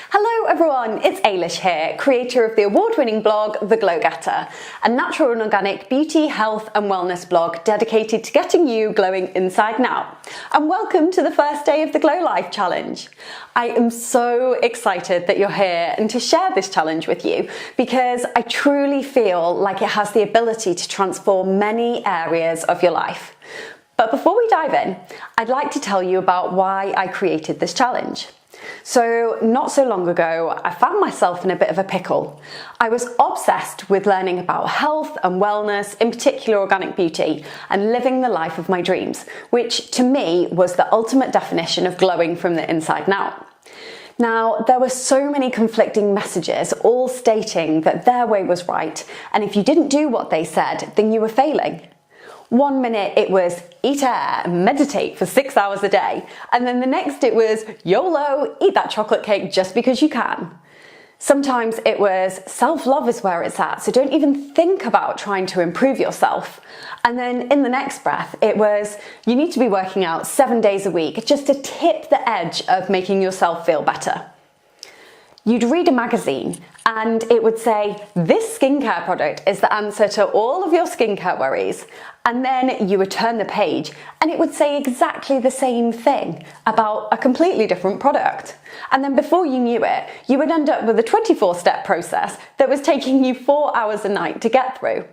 Hello everyone, it's Ailish here, creator of the award-winning blog The Glow Getter, a natural and organic beauty, health and wellness blog dedicated to getting you glowing inside and out. And welcome to the first day of the Glow Life Challenge. I am so excited that you're here and to share this challenge with you because I truly feel like it has the ability to transform many areas of your life. But before we dive in, I'd like to tell you about why I created this challenge. So not so long ago, I found myself in a bit of a pickle. I was obsessed with learning about health and wellness, in particular organic beauty, and living the life of my dreams, which to me was the ultimate definition of glowing from the inside and out. Now, there were so many conflicting messages, all stating that their way was right, and if you didn't do what they said, then you were failing. One minute it was eat air and meditate for 6 hours a day, and then the next it was YOLO, eat that chocolate cake just because you can. Sometimes it was self-love is where it's at, so don't even think about trying to improve yourself. And then in the next breath it was you need to be working out 7 days a week just to tip the edge of making yourself feel better. You'd read a magazine and it would say, this skincare product is the answer to all of your skincare worries. And then you would turn the page and it would say exactly the same thing about a completely different product. And then before you knew it, you would end up with a 24-step process that was taking you 4 hours a night to get through.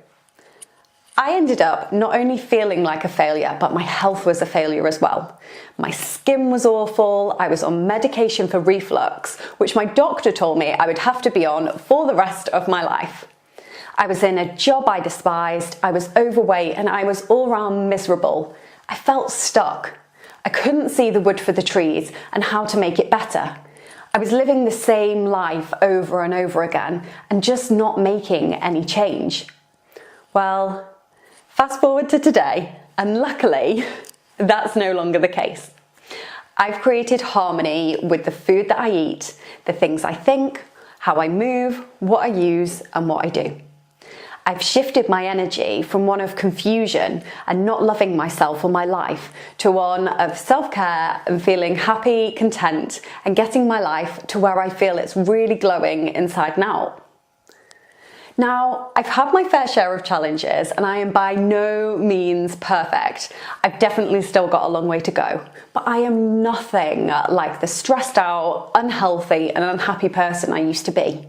I ended up not only feeling like a failure, but my health was a failure as well. My skin was awful, I was on medication for reflux, which my doctor told me I would have to be on for the rest of my life. I was in a job I despised, I was overweight, and I was all around miserable. I felt stuck. I couldn't see the wood for the trees and how to make it better. I was living the same life over and over again and just not making any change. Well, fast forward to today, and luckily, that's no longer the case. I've created harmony with the food that I eat, the things I think, how I move, what I use, and what I do. I've shifted my energy from one of confusion and not loving myself or my life to one of self-care and feeling happy, content, and getting my life to where I feel it's really glowing inside and out. Now, I've had my fair share of challenges and I am by no means perfect. I've definitely still got a long way to go, but I am nothing like the stressed out, unhealthy and unhappy person I used to be.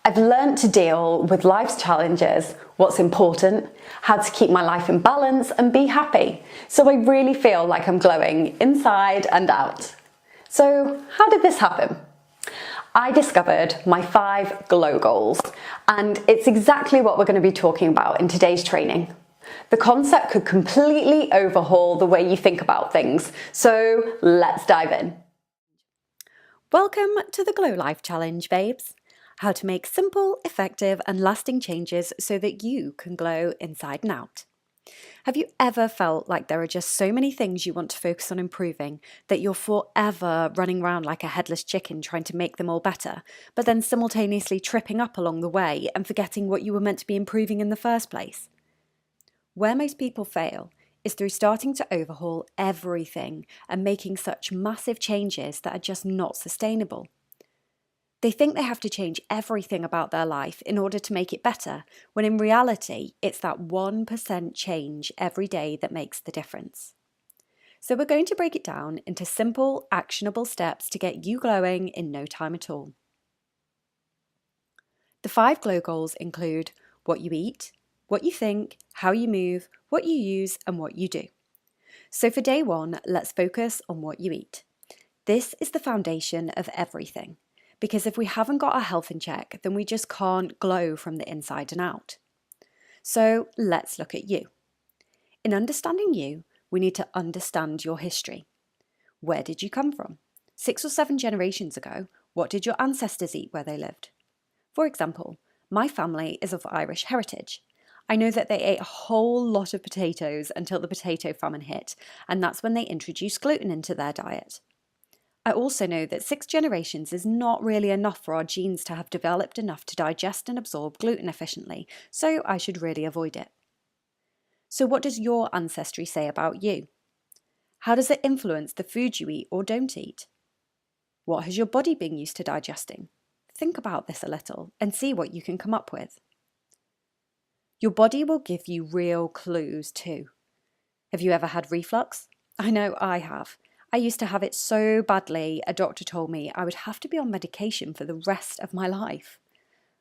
I've learned to deal with life's challenges, what's important, how to keep my life in balance and be happy. So I really feel like I'm glowing inside and out. So how did this happen? I discovered my 5 glow goals, and it's exactly what we're going to be talking about in today's training. The concept could completely overhaul the way you think about things, so let's dive in. Welcome to the Glow Life Challenge, babes. How to make simple, effective and lasting changes so that you can glow inside and out. Have you ever felt like there are just so many things you want to focus on improving that you're forever running around like a headless chicken trying to make them all better, but then simultaneously tripping up along the way and forgetting what you were meant to be improving in the first place? Where most people fail is through starting to overhaul everything and making such massive changes that are just not sustainable. They think they have to change everything about their life in order to make it better, when in reality, it's that 1% change every day that makes the difference. So we're going to break it down into simple, actionable steps to get you glowing in no time at all. The 5 glow goals include what you eat, what you think, how you move, what you use, and what you do. So for day 1, let's focus on what you eat. This is the foundation of everything. Because if we haven't got our health in check, then we just can't glow from the inside and out. So let's look at you. In understanding you, we need to understand your history. Where did you come from? 6 or 7 generations ago, what did your ancestors eat where they lived? For example, my family is of Irish heritage. I know that they ate a whole lot of potatoes until the potato famine hit, and that's when they introduced gluten into their diet. I also know that 6 generations is not really enough for our genes to have developed enough to digest and absorb gluten efficiently, so I should really avoid it. So what does your ancestry say about you? How does it influence the food you eat or don't eat? What has your body been used to digesting? Think about this a little and see what you can come up with. Your body will give you real clues too. Have you ever had reflux? I know I have. I used to have it so badly, a doctor told me I would have to be on medication for the rest of my life.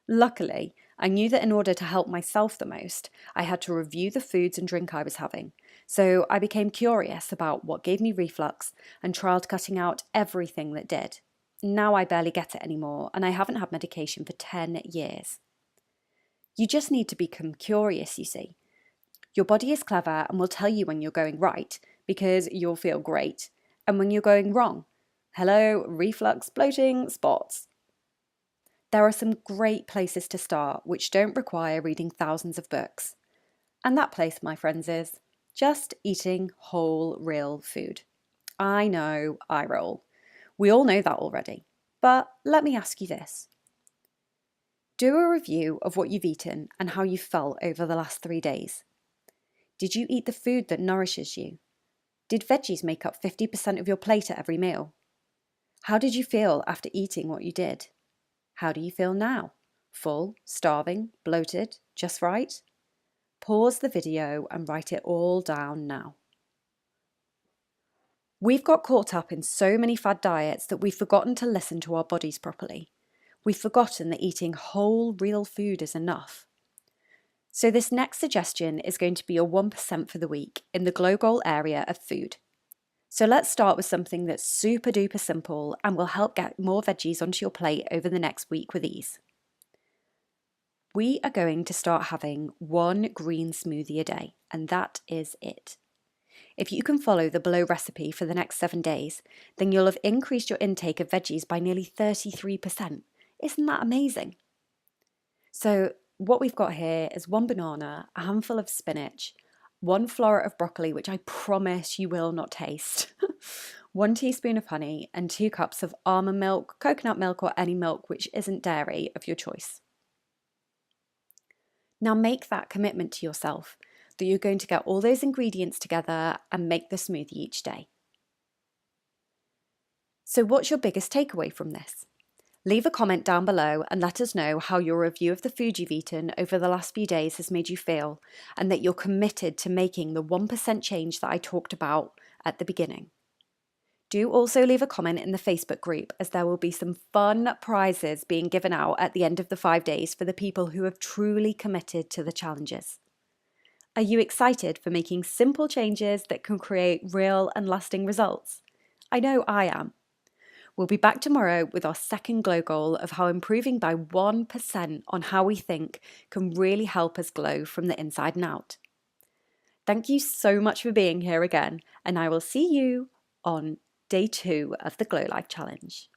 Luckily, I knew that in order to help myself the most, I had to review the foods and drink I was having. So I became curious about what gave me reflux and tried cutting out everything that did. Now I barely get it anymore, and I haven't had medication for 10 years. You just need to become curious, you see. Your body is clever and will tell you when you're going right, because you'll feel great, and when you're going wrong. Hello, reflux, bloating, spots. There are some great places to start which don't require reading thousands of books. And that place, my friends, is just eating whole, real food. I know, I roll. We all know that already. But let me ask you this. Do a review of what you've eaten and how you felt over the last 3 days. Did you eat the food that nourishes you? Did veggies make up 50% of your plate at every meal? How did you feel after eating what you did? How do you feel now? Full, starving, bloated, just right? Pause the video and write it all down now. We've got caught up in so many fad diets that we've forgotten to listen to our bodies properly. We've forgotten that eating whole, real food is enough. So this next suggestion is going to be your 1% for the week in the glow goal area of food. So let's start with something that's super duper simple and will help get more veggies onto your plate over the next week with ease. We are going to start having one green smoothie a day, and that is it. If you can follow the below recipe for the next 7 days, then you'll have increased your intake of veggies by nearly 33%. Isn't that amazing? So what we've got here is 1 banana, a handful of spinach, 1 floret of broccoli, which I promise you will not taste, 1 teaspoon of honey, and 2 cups of almond milk, coconut milk, or any milk which isn't dairy of your choice. Now make that commitment to yourself that you're going to get all those ingredients together and make the smoothie each day. So what's your biggest takeaway from this? Leave a comment down below and let us know how your review of the food you've eaten over the last few days has made you feel, and that you're committed to making the 1% change that I talked about at the beginning. Do also leave a comment in the Facebook group, as there will be some fun prizes being given out at the end of the 5 days for the people who have truly committed to the challenges. Are you excited for making simple changes that can create real and lasting results? I know I am. We'll be back tomorrow with our second glow goal of how improving by 1% on how we think can really help us glow from the inside and out. Thank you so much for being here again, and I will see you on day 2 of the Glow Life Challenge.